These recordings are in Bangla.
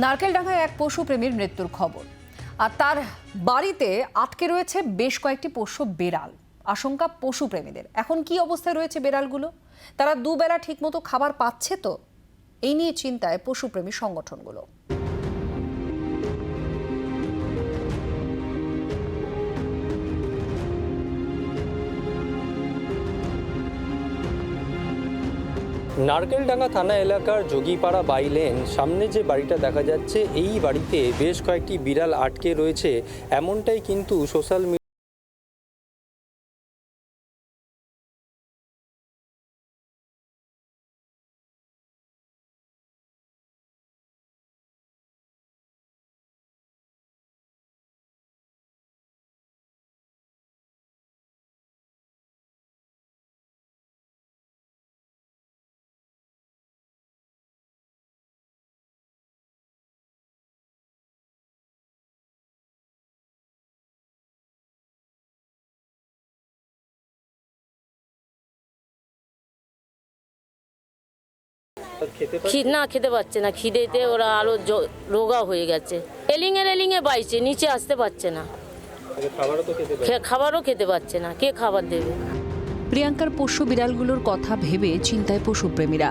নারকেলডাঙ্গায় এক পশুপ্রেমীর মৃত্যুর খবর, আর তার বাড়িতে আটকে রয়েছে বেশ কয়েকটি পোষ্য বেড়াল। আশঙ্কা পশুপ্রেমীদের। এখন কি অবস্থায় রয়েছে বেড়ালগুলো? তারা দুবেলা ঠিকমতো খাবার পাচ্ছে তো? এই নিয়ে চিন্তায় পশুপ্রেমী সংগঠনগুলো। নারকেলডাঙ্গা থানা এলাকার যোগীপাড়া বাইলেন সামনে যে বাড়িটা দেখা যাচ্ছে, এই বাড়িতে বেশ কয়েকটি বিড়াল আটকে রয়েছে, এমনটাই কিন্তু সোশ্যাল মিডিয়া না খেতে পারছে না, খিদেতে ওরা আরো রোগা হয়ে গেছে। রেলিংয়ে বাইছে, নিচে আসতে পারছে না, খাবারও খেতে পারছে না। কে খাবার দেবে? প্রিয়াঙ্কার পোষ্য বিড়ালগুলোর কথা ভেবে চিন্তায় পশুপ্রেমীরা।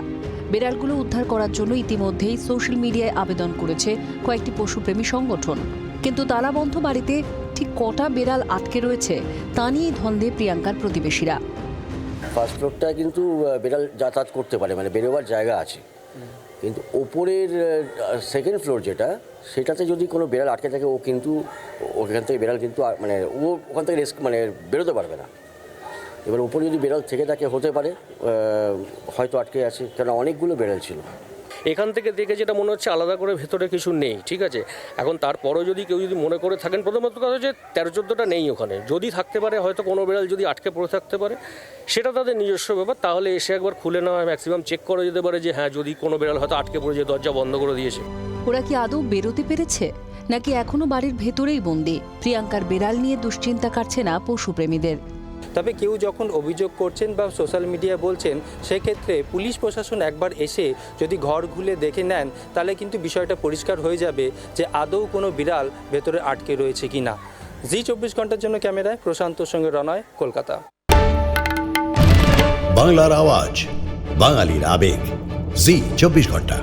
বিড়ালগুলো উদ্ধার করার জন্য ইতিমধ্যেই সোশ্যাল মিডিয়ায় আবেদন করেছে কয়েকটি পশুপ্রেমী সংগঠন। কিন্তু তালাবন্ধ বাড়িতে ঠিক কটা বিড়াল আটকে রয়েছে তা নিয়েই ধন্দে প্রিয়াঙ্কার প্রতিবেশীরা। ফার্স্ট ফ্লোরটা কিন্তু বিড়াল যাতায়াত করতে পারে, মানে বেরোবার জায়গা আছে, কিন্তু ওপরের সেকেন্ড ফ্লোর যেটা, সেটাতে যদি কোনো বিড়াল আটকে থাকে, ও কিন্তু ওখান থেকে বিড়াল কিন্তু মানে ও ওখান থেকে মানে বেরোতে পারবে না। এবার উপরে যদি বিড়াল থেকে থাকে, হতে পারে হয়তো আটকে আছে, কারণ অনেকগুলো বিড়াল ছিল। এখান থেকে দেখে যেটা মনে হচ্ছে আলাদা করে ভেতরে কিছু নেই, ঠিক আছে। এখন তারপরেও যদি কেউ যদি মনে করে থাকেন, প্রথমত কথা হচ্ছে 13-14টা নেই ওখানে, যদি থাকতে পারে হয়তো কোনো বিড়াল যদি আটকে পড়ে থাকতে পারে, সেটা তাদের নিজস্ব ব্যাপার। তাহলে এসে একবার খুলে নেওয়া, ম্যাক্সিমাম চেক করা যেতে পারে যে হ্যাঁ, যদি কোনো বিড়াল হয়তো আটকে পড়ে যে দরজা বন্ধ করে দিয়েছে। ওরা কি আদৌ বেরোতে পেরেছে, নাকি এখনো বাড়ির ভেতরেই বন্দি? প্রিয়াঙ্কার বিড়াল নিয়ে দুশ্চিন্তা কাটছে না পশুপ্রেমীদের। তবে কেউ যখন অভিযোগ করছেন বা সোশ্যাল মিডিয়ায় বলছেন, সেক্ষেত্রে পুলিশ প্রশাসন একবার এসে যদি ঘর খুলে দেখে নেন, তাহলে কিন্তু বিষয়টা পরিষ্কার হয়ে যাবে যে আদৌ কোনো বিড়াল ভেতরে আটকে রয়েছে কি না। জি 24 ঘন্টার জন্য ক্যামেরায় প্রশান্তর সঙ্গে রনয়, কলকাতা। বাংলার আওয়াজ, বাঙালির আবেগ, জি 24 ঘন্টা।